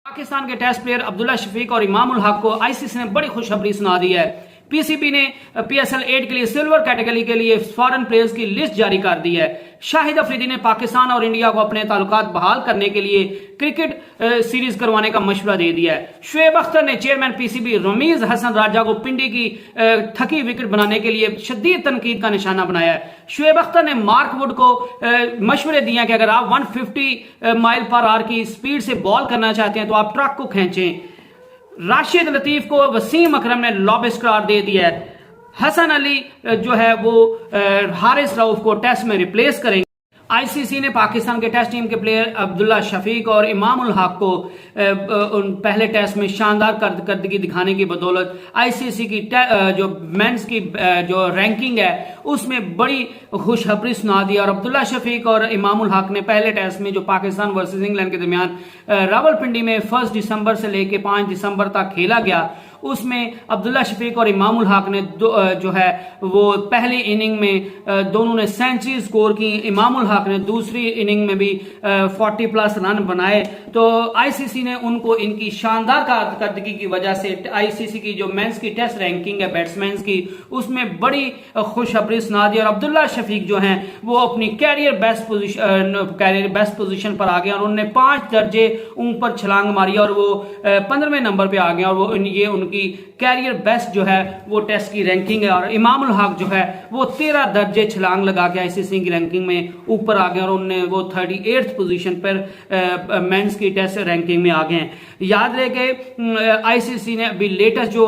पाकिस्तान के test player Abdullah Shafiq और इमाम उल हक को आईसीसी ने बड़ी खुशखबरी सुना दी है। पीसीबी ने पीएसएल 8 के लिए सिल्वर कैटेगरी के लिए फॉरेन प्लेयर्स की लिस्ट जारी कर दी है। शाहिद अफरीदी ने पाकिस्तान और इंडिया को अपने ताल्लुकात बहाल करने के लिए क्रिकेट सीरीज करवाने का मशवरा दे दिया है। शुएब अख्तर ने चेयरमैन पीसीबी रमीज हसन राजा को पिंडी की थकी विकेट बनाने के लिए शदीद तनकीद का निशाना बनाया है। शुएब अख्तर ने मार्क वुड को मशवरे दिए हैं कि अगर आप 150 माइल पर आवर की स्पीड से बॉल करना चाहते हैं तो आप ट्रक को खींचें। राशिद लतीफ को वसीम अकरम ने लॉबिस्ट करार दे दिया है। हसन अली जो है वो हारिस रऊफ को टेस्ट में रिप्लेस करेंगे। आईसीसी ने पाकिस्तान के टेस्ट टीम के प्लेयर अब्दुल्ला शफीक और इमाम उल हक को उन पहले टेस्ट में शानदार कारकर्दगी दिखाने की बदौलत आईसीसी की जो मेंस की जो रैंकिंग है उसमें बड़ी खुशखबरी सुना दी। और अब्दुल्ला शफीक और इमाम उल हक ने पहले टेस्ट में जो पाकिस्तान वर्सेस इंग्लैंड के दरमियान रावलपिंडी में 1 दिसंबर से लेकर 5 दिसंबर तक खेला गया, उसमें अब्दुल्ला शफीक और इमाम उल हक ने जो है वो पहली इनिंग में दोनों ने सेंचुरी स्कोर की। इमाम उल हक ने दूसरी इनिंग में भी 40 प्लस रन बनाए। तो आईसीसी ने उनको इनकी शानदार कारकर्दगी की वजह से आईसीसी की जो मेंस की टेस्ट रैंकिंग है बैट्समैन की उसमें बड़ी खुशखबरी सुना दी। और अब्दुल्ला शफीक जो हैं वो अपनी कैरियर बेस्ट पोजीशन पर आ गए और उन्होंने 5 दर्जे ऊपर छलांग मारी और वो 15वें नंबर पे आ गए और वो ये उनकी कैरियर बेस्ट जो है वो टेस्ट की रैंकिंग है। और इमाम उल हक जो है वो 13 दर्जे छलांग लगा के आईसीसी की रैंकिंग में ऊपर आ गए और उन्होंने वो 38th पोजीशन पर मेंस की टेस्ट रैंकिंग में आ गए हैं। याद रहे कि आईसीसी ने अभी लेटेस्ट जो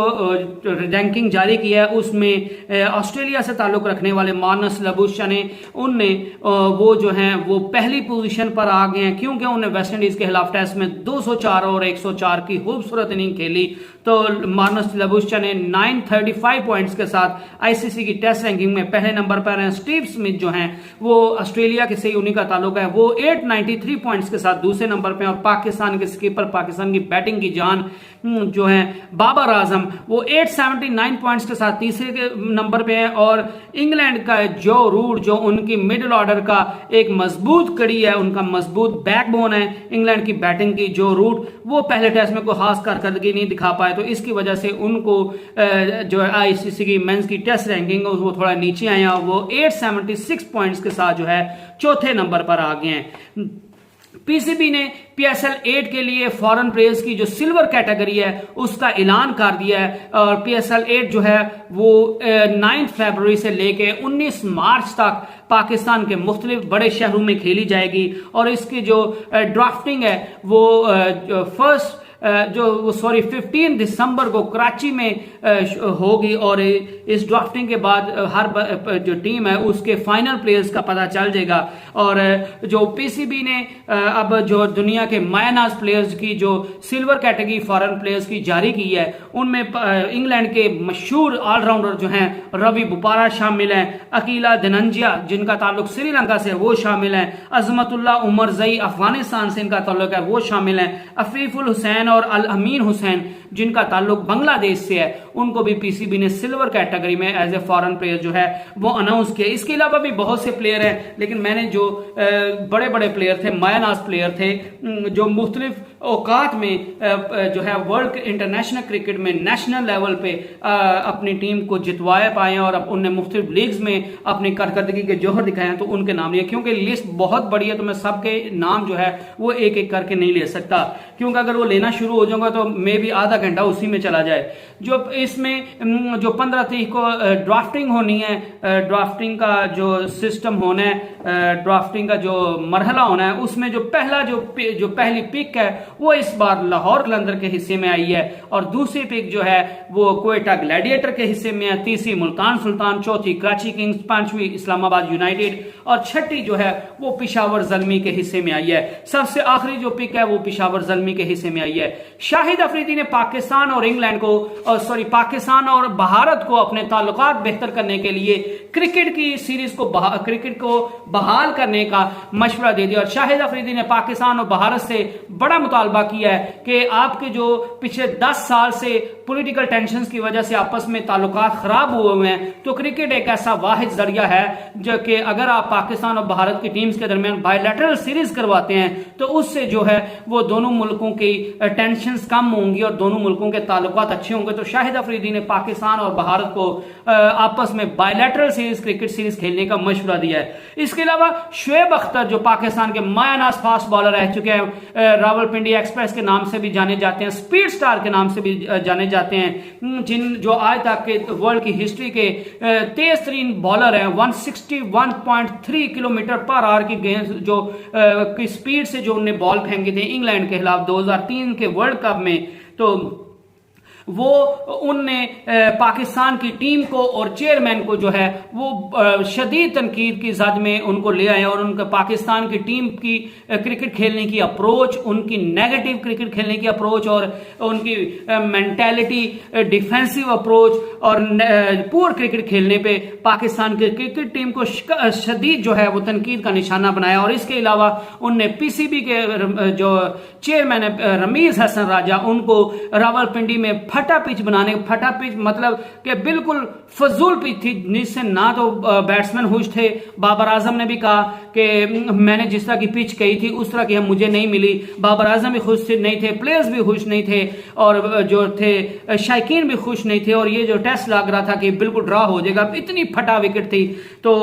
रैंकिंग जारी की है उसमें ऑस्ट्रेलिया से ताल्लुक रखने वाले मार्नस लबूशा ने उनने वो जो हैं वो पहली पोजीशन पर आ गए हैं क्योंकि उन्हें वेस्ट इंडीज के खिलाफ टेस्ट में 204 और 104 की खूबसूरत इनिंग खेली। तो मार्नस लबूशा ने 935 पॉइंट्स के साथ आईसीसी की टेस्ट रैंकिंग में पहले नंबर पर हैं। स्टीव स्मिथ जो हैं वो ऑस्ट्रेलिया के से उन्हीं का ताल्लुक है, वो 893 पॉइंट्स के साथ दूसरे नंबर पे। और पाकिस्तान के स्कीपर, पाकिस्तान की बैटिंग की जान जो है बाबर आजम, वो 879 पॉइंट्स के साथ तीसरे नंबर पे हैं। और इंग्लैंड का जो रूट जो उनकी मिडिल ऑर्डर का एक मजबूत कड़ी है, उनका मजबूत बैकबोन है इंग्लैंड की बैटिंग की, जो रूट वो पहले टेस्ट में कोई खास कारकर्दगी नहीं दिखा पाए। तो इसकी वजह से उनको जो आईसीसी की मेंस की टेस्ट रैंकिंग वो थोड़ा नीचे आए हैं। वो 876 पॉइंट्स के साथ जो है चौथे नंबर पर आ गए हैं। पीसीबी ने पीएसएल 8 के लिए फॉरेन प्लेयर्स की जो सिल्वर कैटेगरी है उसका ऐलान कर दिया है। और पीएसएल 8 जो है वो 9 फरवरी से लेके 19 मार्च तक पाकिस्तान के मुख्तलिफ बड़े शहरों में खेली जाएगी। और इसकी जो ड्राफ्टिंग है वो 15 दिसंबर को कराची में होगी। और इस ड्राफ्टिंग के बाद हर जो टीम है उसके फाइनल प्लेयर्स का पता चल जाएगा। और जो पीसीबी ने अब जो दुनिया के मायनाज प्लेयर्स की जो सिल्वर कैटेगरी फॉरेन प्लेयर्स की जारी की है उनमें इंग्लैंड के मशहूर ऑलराउंडर जो हैं रवि बुपारा शामिल हैं, अकीला धनंजिया जिनका ताल्लुक श्रीलंका से वो शामिल हैं, अजमतुल्ला उमर जई अफगानिस्तान से इनका ताल्लुक है वो शामिल हैं, अफीफुल हुसैन और अल अमीन हुसैन जिनका ताल्लुक बांग्लादेश से है उनको भी पीसीबी ने सिल्वर कैटेगरी में एज ए फॉरेन प्लेयर जो है वो अनाउंस किया। इसके अलावा भी बहुत से प्लेयर हैं, लेकिन मैंने जो बड़े बड़े प्लेयर थे, मायनाज प्लेयर थे जो मुख्तलिफ औकात में जो है वर्ल्ड इंटरनेशनल क्रिकेट में नेशनल लेवल पे अपनी टीम को जितवाए पाए और उनने मुख्तलिफ लीग्स में अपनी कारकर्दगी के जौहर दिखाए हैं। तो उनके नाम लिए, क्योंकि लिस्ट बहुत बड़ी है तो मैं सबके नाम जो है वो एक एक करके नहीं ले सकता, क्योंकि अगर वो लेना शुरू हो जाऊंगा तो मे भी आधा घंटा उसी में चला जाए। जो इसमें जो 15 तारीख को ड्राफ्टिंग होनी है, ड्राफ्टिंग का जो सिस्टम होना है, ड्राफ्टिंग का जो मरहला होना है, उसमें जो पहली पिक है वो इस बार लाहौर कलंदर के हिस्से में आई है। और दूसरी पिक जो है वो क्वेटा ग्लैडिएटर के हिस्से में है, तीसरी मुल्तान सुल्तान, चौथी कराची किंग्स, 5वीं इस्लामाबाद यूनाइटेड और छठी जो है वो पिशावर ज़ल्मी के हिस्से में आई है। सबसे आखिरी जो पिक है वो पिशावर ज़ल्मी के हिस्से में आई है। शाहिद अफरीदी ने पाकिस्तान और भारत को अपने ताल्लुकात बेहतर करने के लिए क्रिकेट की सीरीज को बहाल करने का मशवरा दे दिया। और शाहिद अफरीदी ने पाकिस्तान और भारत से बड़ा मुतालबा किया है कि आपके जो पिछले 10 साल से पॉलिटिकल टेंशंस की वजह से आपस में ताल्लुकात खराब हुए हैं, तो क्रिकेट एक ऐसा वाहिद जरिया है जो कि अगर आप पाकिस्तान और भारत की टीम्स के दरमियान बायलैटरल सीरीज करवाते हैं तो उससे जो है वो दोनों मुल्कों की टेंशंस कम होंगी और दोनों मुल्कों के ताल्लुकात अच्छे होंगे। तो शाहिद अफरीदी ने पाकिस्तान और भारत को आपस में बायलैटरल सीरीज क्रिकेट सीरीज खेलने का मशवरा दिया है। इसके अलावा शुएब अख्तर जो पाकिस्तान के मायानाज फास्ट बॉलर रह चुके हैं, रावलपिंडी एक्सप्रेस के नाम से भी जाने जाते हैं, स्पीड स्टार के नाम से भी जाने जाते हैं, जिन जो आज तक के वर्ल्ड की हिस्ट्री के तेज तरीन बॉलर हैं, 161.3 किलोमीटर पर आवर की गेंद जो की स्पीड से जो उन्हें बॉल फेंके थे इंग्लैंड के खिलाफ 2003 के वर्ल्ड कप में, तो वो उनने पाकिस्तान की टीम को और चेयरमैन को जो है वो शदीद तनकीद की जद में उनको ले आए और उनका पाकिस्तान की टीम की क्रिकेट खेलने की अप्रोच, उनकी नेगेटिव क्रिकेट खेलने की अप्रोच और उनकी मेंटालिटी, डिफेंसिव अप्रोच और पुअर क्रिकेट खेलने पे पाकिस्तान की क्रिकेट टीम को शदीद जो है वो तनकीद का निशाना बनाया। और इसके अलावा उनने पीसीबी के जो चेयरमैन है रमीज हसन राजा, उनको रावलपिंडी में फटा पिच बनाने, फटा पिच मतलब कि बिल्कुल फजूल पिच थी जिससे ना तो बैट्समैन खुश थे। बाबर आजम ने भी कहा कि मैंने जिस तरह की पिच कही थी उस तरह की मुझे नहीं मिली। बाबर आजम भी खुश नहीं थे, प्लेयर्स भी खुश नहीं थे और जो थे शायकीन भी खुश नहीं थे। और ये जो टेस्ट लग रहा था कि बिल्कुल ड्रॉ हो जाएगा, इतनी फटा विकेट थी। तो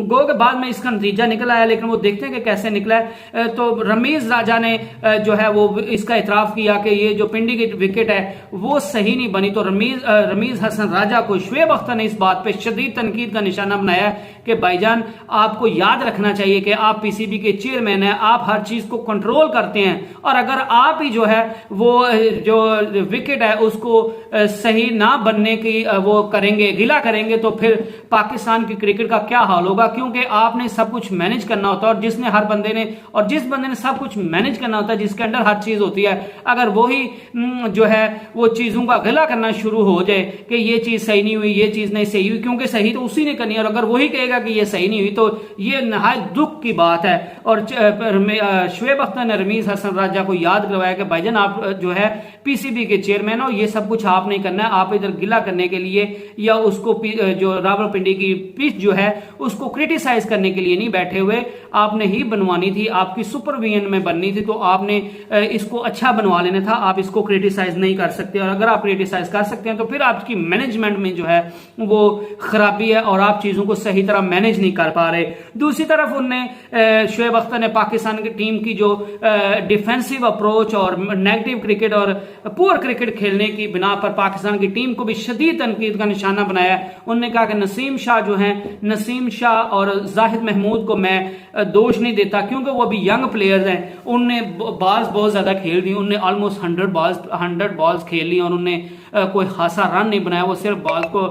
गो के बाद में इसका नतीजा निकल आया, लेकिन वो देखते हैं कि कैसे निकला है। तो रमीज राजा ने जो है वो इसका इतराफ किया कि ये जो पिंडी की विकेट है वो सही नहीं बनी। तो रमीज हसन राजा को शुएब अख्तर ने इस बात पे शदीद तनकीद का निशाना बनाया कि भाईजान आपको याद रखना चाहिए कि आप पीसीबी के चेयरमैन हैं, आप हर चीज को कंट्रोल करते हैं और अगर आप ही जो है वो जो विकेट है उसको सही ना बनने की वो करेंगे, गिला करेंगे, तो फिर पाकिस्तान की क्रिकेट का क्या हाल होगा। क्योंकि आपने सब कुछ मैनेज करना होता है और जिस बंदे ने सब कुछ मैनेज करना होता है, जिसके अंडर हर चीज होती है, अगर वही जो है वो चीजों का गिला करना शुरू हो जाए कि ये चीज सही नहीं हुई, ये चीज नहीं सही हुई, क्योंकि सही तो उसी ने करनी है और अगर वही कहेगा कि ये सही नहीं हुई तो ये नहायत दुख की बात है। और शुएब अख्तर ने रमीज हसन राजा को याद करवाया कि भाईजान आप जो है पीसीबी के चेयरमैन हो, ये सब कुछ आप नहीं करना है, आप इधर गिला करने के लिए या उसको जो रावलपिंडी की पिच जो है उसको क्रिटिसाइज करने के लिए नहीं बैठे हुए, आपने ही बनवानी थी, आपकी सुपरविजन में बननी थी, तो आपने इसको अच्छा बनवा लेना था, आप इसको क्रिटिसाइज नहीं कर सकते। और अगर आप क्रिटिसाइज कर सकते हैं तो फिर आपकी मैनेजमेंट में जो है वो खराबी है और आप चीजों को सही तरह मैनेज नहीं कर पा रहे। दूसरी तरफ उनने शुएब अख्तर ने पाकिस्तान की टीम की जो डिफेंसिव अप्रोच और नेगेटिव क्रिकेट और पुअर क्रिकेट खेलने की बिना पर पाकिस्तान की टीम को भी शदीद तनकीद का निशाना बनाया। उन्होंने कहा कि नसीम शाह जो है, नसीम शाह और जाहिद महमूद को मैं दोष नहीं देता क्योंकि वो अभी यंग प्लेयर्स हैं, उनने बॉल्स बहुत ज्यादा खेल दी, उनने ऑलमोस्ट 100 बॉल्स खेल ली और उनने कोई खासा रन नहीं बनाया, वो सिर्फ बॉल को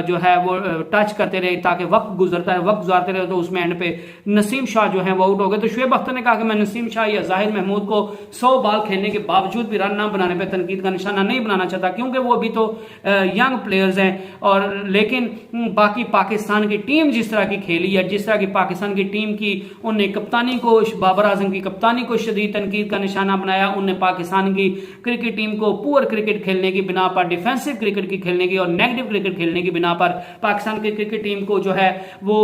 जो है वो टच करते रहे ताकि वक्त गुजारते रहे, तो उसमें एंड पे नसीम शाह जो है वो आउट हो गए। तो शुएब अख्तर ने कहा कि मैं नसीम शाह या जाहिद महमूद को 100 बॉल खेलने के बावजूद भी रन ना बनाने पे तनकीद का निशाना नहीं बनाना चाहता क्योंकि वो अभी तो यंग प्लेयर्स हैं। और लेकिन बाकी पाकिस्तान की टीम जिस तरह की खेली है, जिस तरह की पाकिस्तान की टीम की उन्हें कप्तानी को, बाबर आजम की कप्तानी को शदीद तनकीद का निशाना बनाया, उन्हें पाकिस्तान की क्रिकेट टीम को पुअर क्रिकेट खेलने की बिना पर, डिफेंसिव क्रिकेट की खेलने की और नेगेटिव क्रिकेट खेलने की बिना पर पाकिस्तान की क्रिकेट टीम को जो है वो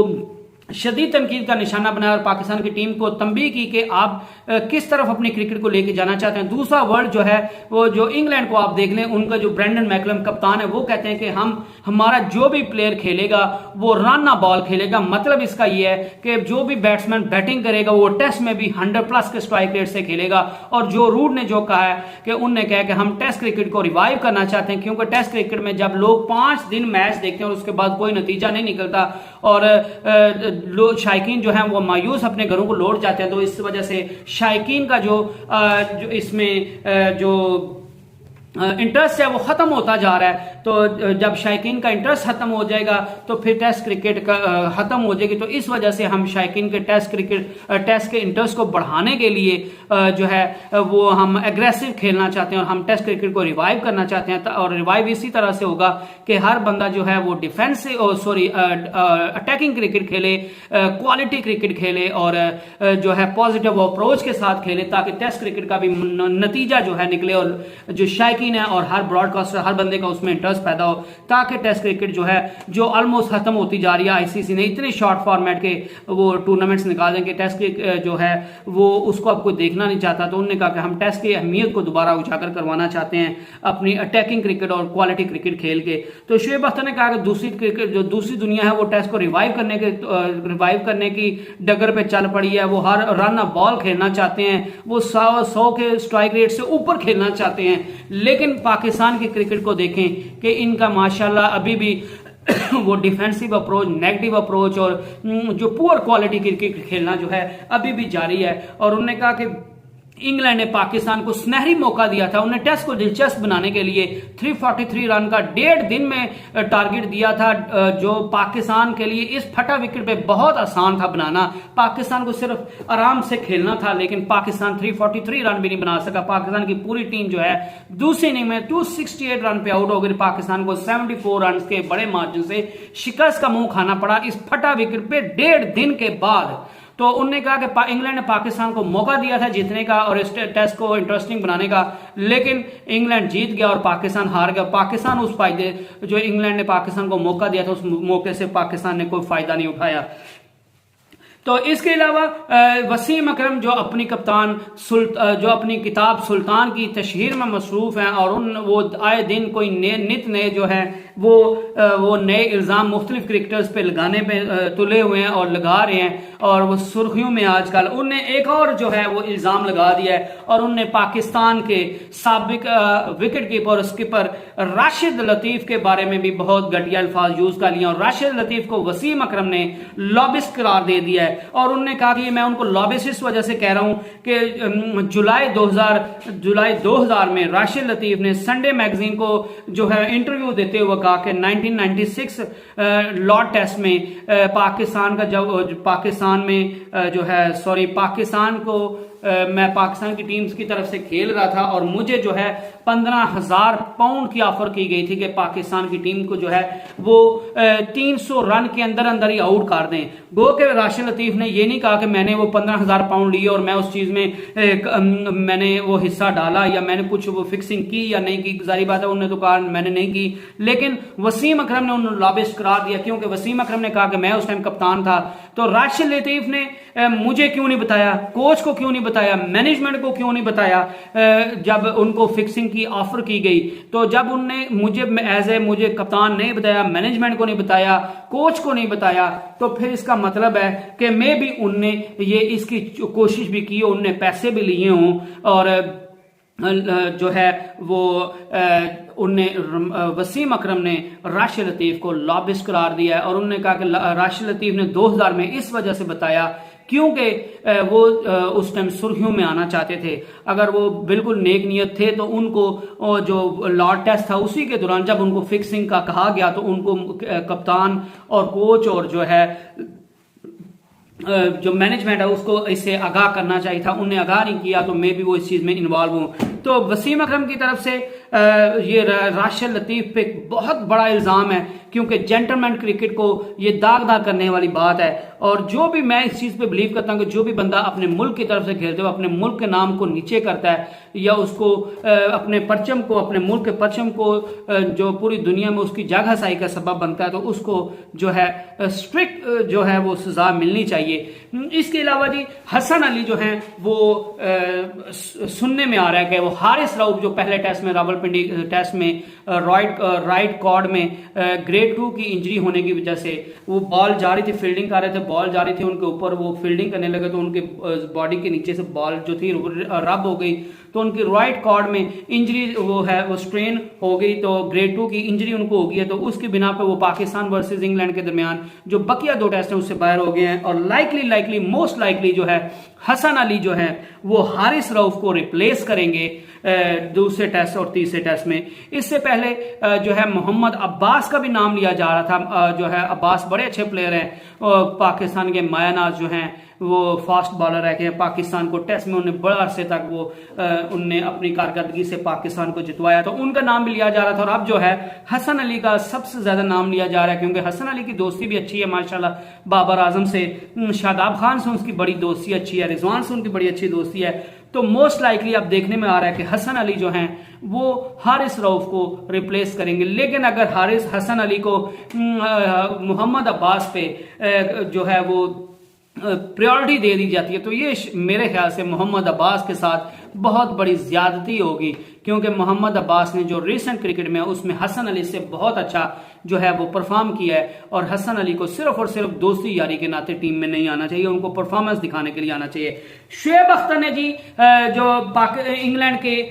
शदीद तनकीद का निशाना बनाया और पाकिस्तान की टीम को तंबीह की कि आप किस तरफ अपनी क्रिकेट को लेके जाना चाहते हैं। दूसरा वर्ड जो है वो जो इंग्लैंड को आप देख लें, उनका जो ब्रेंडन मैकलम कप्तान है वो कहते हैं कि हमारा जो भी प्लेयर खेलेगा वो रन ना बॉल खेलेगा। मतलब इसका ये है कि जो भी बैट्समैन बैटिंग करेगा वो टेस्ट में भी 100+ के स्ट्राइक रेट से खेलेगा। और जो रूड ने जो कहा है कि उनने कहा कि हम टेस्ट क्रिकेट को रिवाइव करना चाहते हैं क्योंकि टेस्ट क्रिकेट में जब लोग 5 दिन मैच देखते हैं और उसके बाद कोई नतीजा नहीं निकलता और लोग शायकीन जो है वो मायूस अपने घरों को लौट जाते हैं, तो इस वजह से शायकीन का जो इसमें जो इंटरेस्ट है वो ख़त्म होता जा रहा है। तो जब शायकीन का इंटरेस्ट ख़त्म हो जाएगा तो फिर टेस्ट क्रिकेट का ख़त्म हो जाएगी। तो इस वजह से हम शायकीन के टेस्ट के इंटरेस्ट को बढ़ाने के लिए जो है वो हम एग्रेसिव खेलना चाहते हैं और हम टेस्ट क्रिकेट को रिवाइव करना चाहते हैं। और रिवाइव इसी तरह से होगा कि हर बंदा जो है वो अटैकिंग क्रिकेट खेले, क्वालिटी क्रिकेट खेले और जो है पॉजिटिव अप्रोच के साथ खेले, ताकि टेस्ट क्रिकेट का भी नतीजा जो है निकले और जो शायकीन है और हर ब्रॉडकास्टर, हर बंदे का उसमें इंटरेस्ट पैदा हो, ताकि टेस्ट क्रिकेट जो है जो ऑलमोस्ट खत्म होती जा रही है। आईसीसी ने इतने शॉर्ट फॉर्मेट के वो टूर्नामेंट्स निकाल दें कि टेस्ट क्रिकेट जो है वो उसको अब कोई देखना नहीं चाहता। तो उन्होंने कहा कि हम टेस्ट की अहमियत को दोबारा उजागर करवाना चाहते हैं अपनी अटैकिंग क्रिकेट और क्वालिटी क्रिकेट खेल के। तो शुएब अख्तर ने कहा कि दूसरी दुनिया है वो टेस्ट को रिवाइव करने की डगर पे चल पड़ी है। वो हर रन ऑफ बॉल खेलना चाहते हैं, वो 100 के स्ट्राइक रेट से ऊपर खेलना चाहते हैं। लेकिन पाकिस्तान की क्रिकेट को देखें कि इनका माशाल्लाह अभी भी वो डिफेंसिव अप्रोच, नेगेटिव अप्रोच और जो पुअर क्वालिटी क्रिकेट खेलना जो है अभी भी जारी है। और उन्होंने कहा कि इंग्लैंड ने पाकिस्तान को सुनहरी मौका दिया था, उन्हें टेस्ट को दिलचस्प बनाने के लिए 343 रन का 1.5 दिन में टारगेट दिया था, जो पाकिस्तान के लिए इस फटा विकेट पे बहुत आसान था बनाना। पाकिस्तान को सिर्फ आराम से खेलना था, लेकिन पाकिस्तान 343 रन भी नहीं बना सका। पाकिस्तान की पूरी टीम जो है दूसरी इनिंग में 268 रन पे आउट हो गई। पाकिस्तान को 74 रन के बड़े मार्जिन से शिकस्त का मुंह खाना पड़ा इस फटा विकेट पे 1.5 दिन के बाद। तो उन्होंने कहा कि इंग्लैंड ने पाकिस्तान को मौका दिया था जीतने का और इस टेस्ट को इंटरेस्टिंग बनाने का, लेकिन इंग्लैंड जीत गया और पाकिस्तान हार गया। पाकिस्तान उस फायदे जो इंग्लैंड ने पाकिस्तान को मौका दिया था उस मौके से पाकिस्तान ने कोई फायदा नहीं उठाया। तो इसके अलावा वसीम अकरम जो अपनी किताब सुल्तान की तशहीर में मसरूफ हैं और वो आए दिन कोई नित नए जो है वो नए इल्ज़ाम मुख्तलिफ क्रिकेटर्स पे लगाने पे तुले हुए हैं और लगा रहे हैं और वो सुर्खियों में आजकल। उनने एक और जो है वो इल्ज़ाम लगा दिया है और उनने पाकिस्तान के साबिक विकेट कीपर और स्किपर राशिद लतीफ के बारे में भी बहुत घटिया अल्फाज यूज कर लिया और राशिद लतीफ को वसीम अकरम ने लॉबिस्ट करार दे दिया है। और उन्होंने कहा कि मैं उनको लॉबिस्ट इस वजह से कह रहा हूं कि जुलाई 2000 में राशिद लतीफ ने संडे मैगजीन को जो है इंटरव्यू देते हुए कहा कि 1996 लॉर्ड टेस्ट में मैं पाकिस्तान की टीम्स की तरफ से खेल रहा था और मुझे जो है 15,000 पाउंड की ऑफर की गई थी कि पाकिस्तान की टीम को जो है वो 300 रन के अंदर अंदर ही आउट कर दें। गो के राशिद लतीफ ने ये नहीं कहा कि मैंने वो 15,000 पाउंड लिए और मैं उस चीज में मैंने वो हिस्सा डाला या मैंने कुछ वो फिक्सिंग की या नहीं की। जारी बात है उन्होंने तो कहा मैंने नहीं की, लेकिन वसीम अकरम ने उन्होंने लॉबिस्ट करार दिया क्योंकि वसीम अकरम ने कहा कि मैं उस टाइम कप्तान था। तो राशिद लतीफ ने मुझे क्यों नहीं बताया, कोच को क्यों नहीं बताया, मैनेजमेंट को क्यों नहीं बताया जब उनको फिक्सिंग की ऑफर की गई। तो जब उनने मुझे कप्तान नहीं बताया, मैनेजमेंट को नहीं बताया, कोच को नहीं बताया, तो फिर इसका मतलब है कि मैं भी उनने ये इसकी कोशिश भी की, उनने पैसे भी लिए हों और जो है वो उनने वसीम अकरम ने राशिद लतीफ को लॉबिस्ट करार दिया है। और उन्होंने कहा कि राशिद लतीफ ने 2000 में इस वजह से बताया क्योंकि वो उस टाइम सुर्खियों में आना चाहते थे। अगर वो बिल्कुल नेक नियत थे तो उनको जो लॉर्ड टेस्ट था उसी के दौरान जब उनको फिक्सिंग का कहा गया तो उनको कप्तान और कोच और जो है जो मैनेजमेंट है उसको इससे आगाह करना चाहिए था। उन्हें आगाह नहीं किया तो मैं भी वो इस चीज में इन्वॉल्व हूं। तो वसीम अकरम की तरफ से ये राशिद लतीफ पे बहुत बड़ा इल्जाम है क्योंकि जेंटलमैन क्रिकेट को ये दाग करने वाली बात है। और जो भी मैं इस चीज पे बिलीव करता हूं कि जो भी बंदा अपने मुल्क की तरफ से खेलते हुए अपने मुल्क के नाम को नीचे करता है या उसको अपने मुल्क के परचम को जो पूरी दुनिया में उसकी जागहसाई का सबब बनता है तो उसको जो है स्ट्रिक्ट जो है वो सजा मिलनी चाहिए। इसके अलावा जी हसन अली जो है वो सुनने में आ रहा है कि वो हारिस रऊफ जो पहले टेस्ट में रावलपिंडी टेस्ट में राइट कॉर्ड में ग्रेड 2 की इंजरी होने की वजह से वो बॉल जा रही थी, फील्डिंग कर रहे थे, बॉल जा रही थी उनके ऊपर, वो फील्डिंग करने लगे तो उनके बॉडी के नीचे से बॉल जो थी रब हो गई। तो उनकी राइट कॉर्ड में इंजरी वो है, वो स्ट्रेन हो गई, तो ग्रेड 2 की इंजरी उनको हो गई है। तो उसकी बिना पे वो पाकिस्तान वर्सेस इंग्लैंड के दरमियान जो बकिया 2 टेस्ट हैं उससे बाहर हो गए हैं। और मोस्ट लाइकली जो है हसन अली जो है वो हारिस रऊफ को रिप्लेस करेंगे दूसरे टेस्ट और तीसरे टेस्ट में। इससे पहले जो है मोहम्मद अब्बास का भी नाम लिया जा रहा था। जो है अब्बास बड़े अच्छे प्लेयर हैं, पाकिस्तान के मायानाज जो हैं वो फास्ट बॉलर रह गए। पाकिस्तान को टेस्ट में उन्हें बड़े अरसे तक वो उनने अपनी कारकर्दगी से पाकिस्तान को जितवाया, तो उनका नाम भी लिया जा रहा था। और अब जो है हसन अली का सबसे ज्यादा नाम लिया जा रहा है, क्योंकि हसन अली की दोस्ती भी अच्छी है माशाल्लाह बाबर आजम से, शादाब खान से उसकी बड़ी दोस्ती अच्छी है, रिजवान से उनकी बड़ी अच्छी दोस्ती है। तो मोस्ट लाइकली अब देखने में आ रहा है कि हसन अली जो हैं वो हारिस रऊफ को रिप्लेस करेंगे। लेकिन अगर हसन अली को मोहम्मद अब्बास पे जो है वो प्रायोरिटी दे दी जाती है, तो ये मेरे ख्याल से मोहम्मद अब्बास के साथ बहुत बड़ी ज्यादती होगी, क्योंकि मोहम्मद अब्बास ने जो रिसेंट क्रिकेट में उसमें हसन अली से बहुत अच्छा जो है वो परफॉर्म किया है। और हसन अली को सिर्फ और सिर्फ दोस्ती यारी के नाते टीम में नहीं आना चाहिए, उनको परफॉर्मेंस दिखाने के लिए आना चाहिए। शुएब अख्तर ने जी जो इंग्लैंड के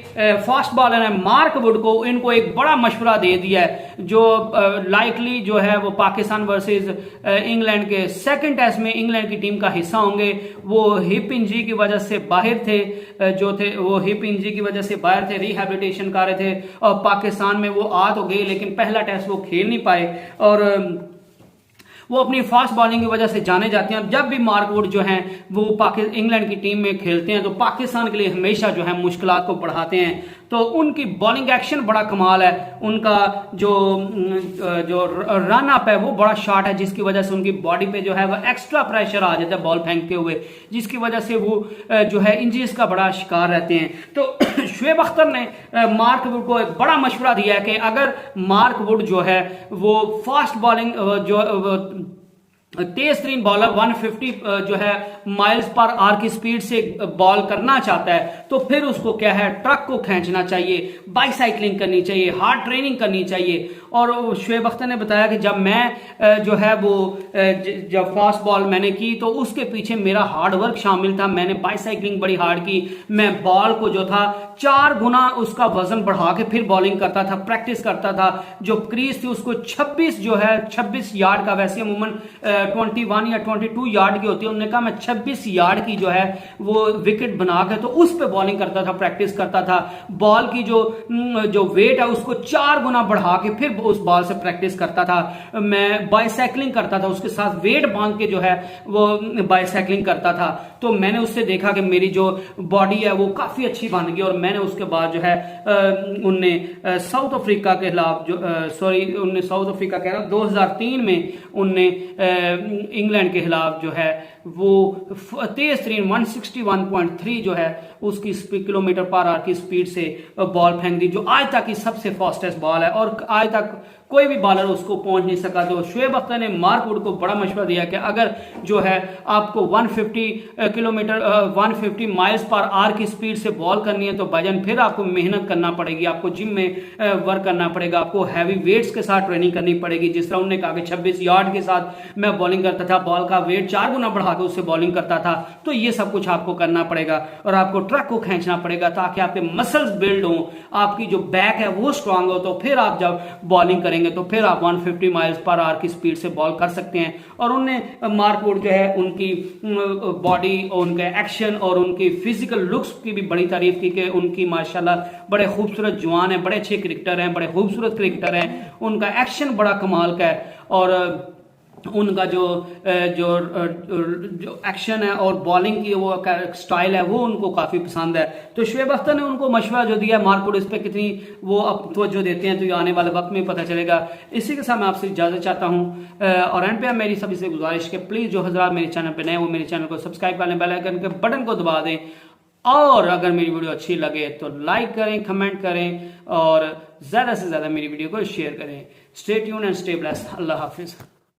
फास्ट बॉलर हैं मार्क वुड को, इनको एक बड़ा मशवरा दे दिया है, जो लाइकली जो है वो पाकिस्तान वर्सेस इंग्लैंड के सेकंड टेस्ट में इंग्लैंड की टीम का हिस्सा होंगे। वो हिप इंजरी की वजह से बाहर थे, जो थे वो हिप इंजरी की वजह से बाहर थे, रिहैबिलिटेशन कर रहे थे, और पाकिस्तान में वो आ तो गए लेकिन पहला टेस्ट वो खेल नहीं पाए, और वो अपनी फास्ट बॉलिंग की वजह से जाने जाते हैं। जब भी मार्क वुड जो हैं वो इंग्लैंड की टीम में खेलते हैं तो पाकिस्तान के लिए हमेशा जो है मुश्किलात को बढ़ाते हैं। तो उनकी बॉलिंग एक्शन बड़ा कमाल है, उनका जो रन अप है वो बड़ा शॉट है, जिसकी वजह से उनकी बॉडी पे जो है वो एक्स्ट्रा प्रेशर आ जाता है बॉल फेंकते हुए, जिसकी वजह से वो जो है इंजरीज का बड़ा शिकार रहते हैं। तो शुएब अख्तर ने मार्क वुड को एक बड़ा मशवरा दिया है कि अगर मार्क वुड जो है वो फास्ट बॉलिंग जो तेज तरीन बॉलर 150 जो है माइल्स पर आवर की स्पीड से बॉल करना चाहता है, तो फिर उसको क्या है ट्रक को खींचना चाहिए, बाइसाइकिलिंग करनी चाहिए, हार्ड ट्रेनिंग करनी चाहिए। और शुएब अख्तर ने बताया कि जब मैं जो है वो जब फास्ट बॉल मैंने की तो उसके पीछे मेरा हार्ड वर्क शामिल था, मैंने बाइसाइकिलिंग बड़ी हार्ड की, मैं बॉल को जो था 4 गुना उसका वजन बढ़ा के फिर बॉलिंग करता था, प्रैक्टिस करता था। जो क्रीज थी उसको 26 यार्ड का, वैसे अमूमन 21 या 22 यार्ड की होती है, उन्होंने कहा मैं 26 यार्ड की जो है वो विकेट बना के तो उस पे बॉलिंग करता था, प्रैक्टिस करता था। बॉल की जो वेट है उसको 4 गुना बढ़ा के फिर उस बॉल से प्रैक्टिस करता था। मैं बाइसाइकिलिंग करता था, उसके साथ वेट बांध के जो है वो बाइसाइकिलिंग करता था। तो मैंने उससे देखा कि मेरी जो बॉडी है वो काफी अच्छी बन गई, और मैंने उसके बाद जो है उनने साउथ अफ्रीका के खिलाफ उनने साउथ अफ्रीका कह रहा 2003 में उनने इंग्लैंड के खिलाफ जो है वो तेज तरीन 161.3 जो है उसकी किलोमीटर पर आवर की स्पीड से बॉल फेंक दी, जो आज तक की सबसे फास्टेस्ट बॉल है, और आज तक कोई भी बॉलर उसको पहुंच नहीं सका। तो शुएब अख्तर ने मार्क वुड को बड़ा मशवरा दिया कि अगर जो है आपको 150 माइल्स पर आवर की स्पीड से बॉल करनी है तो भाईजान फिर आपको मेहनत करना पड़ेगी, आपको जिम में वर्क करना पड़ेगा, आपको हैवी वेट्स के साथ ट्रेनिंग करनी पड़ेगी। जिस तरह उन्होंने कहा कि 26 यार्ड के साथ मैं बॉलिंग करता था, बॉल का वेट 4 गुना बढ़ा के उससे बॉलिंग करता था, तो ये सब कुछ आपको करना पड़ेगा, और आपको ट्रक को खींचना पड़ेगा ताकि आपके मसल्स बिल्ड हो, आपकी जो बैक है वो स्ट्रांग हो, तो फिर आप जब बॉलिंग करेंगे तो फिर आप 150 माइल्स पर आवर की स्पीड से बॉल कर सकते हैं। और उन्हें मार्क वुड जो है उनकी बॉडी और उनके एक्शन और उनकी फिजिकल लुक्स की भी बड़ी तारीफ की कि उनकी माशाल्लाह बड़े खूबसूरत जवान हैं, बड़े अच्छे क्रिकेटर हैं, बड़े खूबसूरत क्रिकेटर हैं, उनका एक्शन बड़ा कमाल का है, और उनका जो एक्शन है और बॉलिंग की वो स्टाइल है वो उनको काफी पसंद है। तो शुएब अख्तर ने उनको मशवरा जो दिया मार्क वुड, इस पे कितनी वो अब तवज्जो देते हैं तो ये आने वाले वक्त में पता चलेगा। इसी के साथ मैं आपसे इजाजत चाहता हूं, और एंड पे मेरी सभी से गुजारिश के प्लीज जो हजरात मेरे चैनल पे नए वो मेरे चैनल को सब्सक्राइब कर लें, बेल आइकन के बटन को दबा दें, और अगर मेरी वीडियो अच्छी लगे तो लाइक करें, कमेंट करें, और ज्यादा से ज्यादा मेरी वीडियो को शेयर करें। Stay tuned and stay blessed. Allah Hafiz.